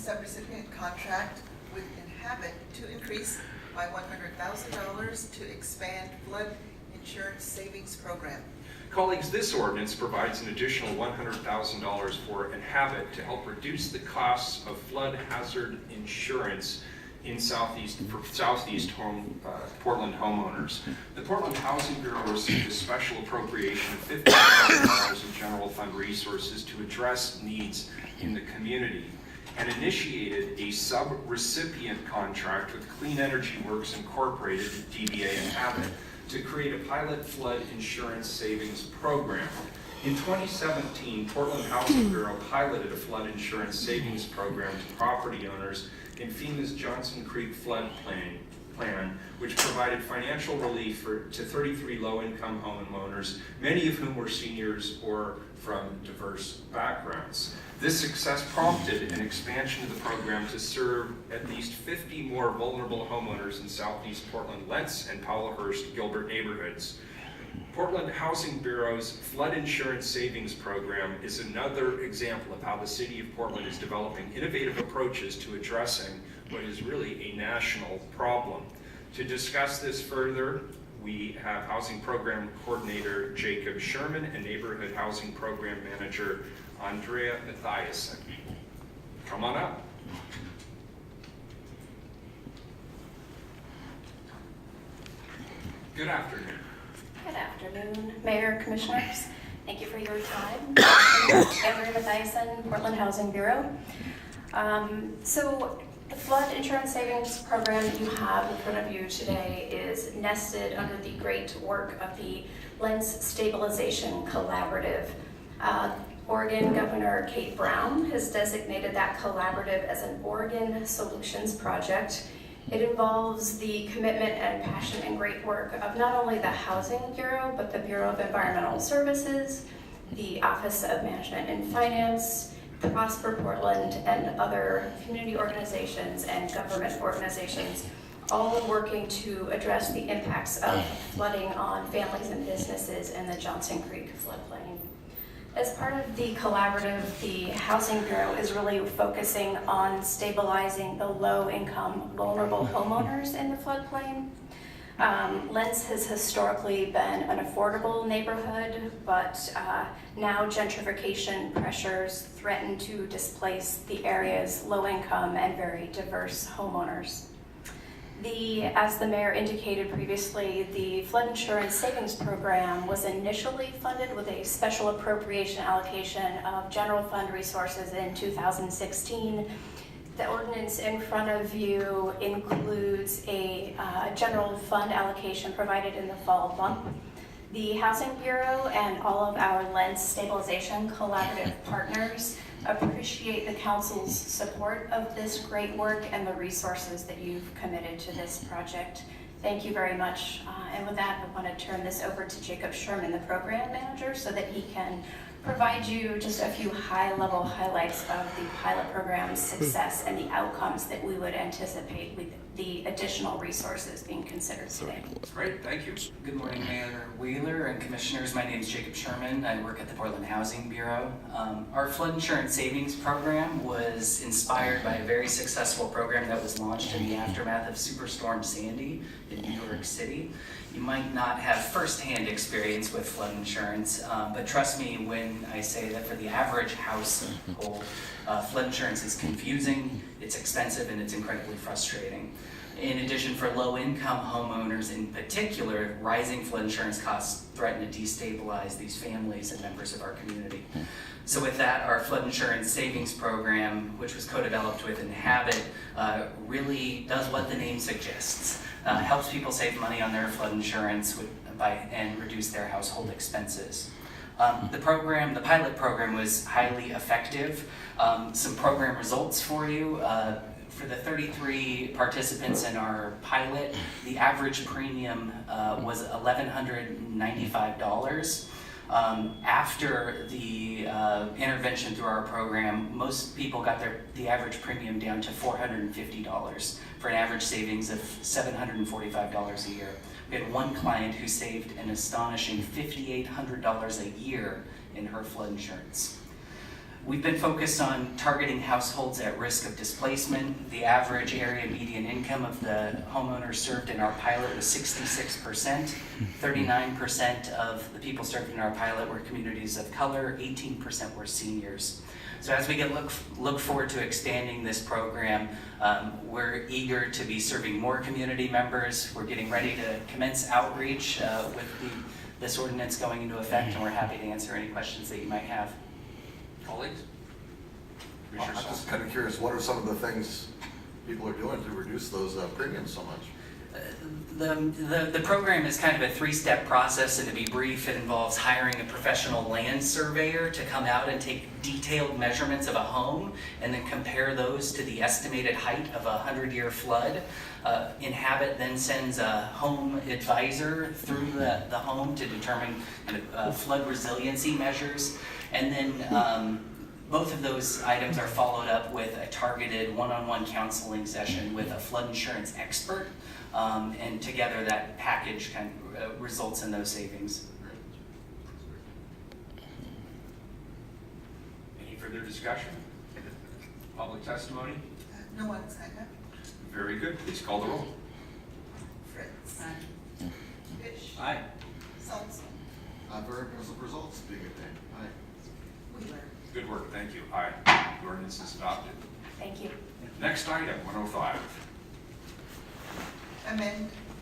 subrecipient contract with Inhabit to increase by $100,000 to expand flood insurance savings program. Colleagues, this ordinance provides an additional $100,000 for Inhabit to help reduce the costs of flood hazard insurance in Southeast Portland homeowners. The Portland Housing Bureau received a special appropriation of $50,000 in general fund resources to address needs in the community, and initiated a sub-recipient contract with Clean Energy Works Incorporated, DBA Inhabit, to create a pilot flood insurance savings program. In 2017, Portland Housing Bureau piloted a flood insurance savings program to property owners in FEMA's Johnson Creek flood plan, which provided financial relief to 33 low-income homeowners, many of whom were seniors or from diverse backgrounds. This success prompted an expansion of the program to serve at least 50 more vulnerable homeowners in Southeast Portland, Lentz, and Powellhurst Gilbert neighborhoods. Portland Housing Bureau's Flood Insurance Savings Program is another example of how the City of Portland is developing innovative approaches to addressing what is really a national problem. To discuss this further, we have Housing Program Coordinator Jacob Sherman and Neighborhood Housing Program Manager Andrea Mathiasen. Come on up. Good afternoon. Good afternoon, Mayor, Commissioners. Thank you for your time. Andrea Mathiasen, Portland Housing Bureau. So the flood insurance savings program that you have in front of you today is nested under the great work of the Lentz Stabilization Collaborative. Oregon Governor Kate Brown has designated that collaborative as an Oregon Solutions Project. It involves the commitment and passion and great work of not only the Housing Bureau, but the Bureau of Environmental Services, the Office of Management and Finance, Prosper Portland, and other community organizations and government organizations, all working to address the impacts of flooding on families and businesses in the Johnson Creek floodplain. As part of the collaborative, the Housing Bureau is really focusing on stabilizing the low-income, vulnerable homeowners in the floodplain. Lentz has historically been an affordable neighborhood, but now gentrification pressures threaten to displace the area's low-income and very diverse homeowners. As the mayor indicated previously, the flood insurance savings program was initially funded with a special appropriation allocation of general fund resources in 2016. The ordinance in front of you includes a general fund allocation provided in the fall bump. The Housing Bureau and all of our Lentz Stabilization Collaborative partners appreciate the council's support of this great work and the resources that you've committed to this project. Thank you very much. And with that, I want to turn this over to Jacob Sherman, the program manager, so that he can provide you just a few high-level highlights of the pilot program's success and the outcomes that we would anticipate with the additional resources being considered today. Great, thank you. Good morning, Mayor Wheeler and Commissioners. My name is Jacob Sherman. I work at the Portland Housing Bureau. Our flood insurance savings program was inspired by a very successful program that was launched in the aftermath of Superstorm Sandy in New York City. You might not have firsthand experience with flood insurance, but trust me when I say that for the average household, flood insurance is confusing, it's expensive, and it's incredibly frustrating. In addition, for low-income homeowners in particular, rising flood insurance costs threaten to destabilize these families and members of our community. So with that, our flood insurance savings program, which was co-developed with Inhabit, really does what the name suggests. Helps people save money on their flood insurance and reduce their household expenses. The pilot program was highly effective. Some program results for you. For the 33 participants in our pilot, the average premium was $1,195. After the intervention through our program, most people got the average premium down to $450 for an average savings of $745 a year. We had one client who saved an astonishing $5,800 a year in her flood insurance. We've been focused on targeting households at risk of displacement. The average area median income of the homeowners served in our pilot was 66%. 39% of the people served in our pilot were communities of color, 18% were seniors. So as we look forward to expanding this program, we're eager to be serving more community members. We're getting ready to commence outreach with this ordinance going into effect, and we're happy to answer any questions that you might have. Colleagues? I'm Commissioner just Saul? kind of curious, what are some of the things people are doing to reduce those premiums so much? The program is kind of a three-step process, and to be brief, it involves hiring a professional land surveyor to come out and take detailed measurements of a home and then compare those to the estimated height of a 100-year flood. Inhabit then sends a home advisor through the home to determine kind of flood resiliency measures. And then both of those items are followed up with a targeted one-on-one counseling session with a flood insurance expert. And together that package kind of results in those savings. Any further discussion? Public testimony? No one signed up. Very good. Please call the roll. Fritz. Fish. Aye. Salzman. As a result, being a thing. Aye. Wheeler. Good work. Thank you. Aye. The ordinance is adopted. Thank you. Next item, 105. Amend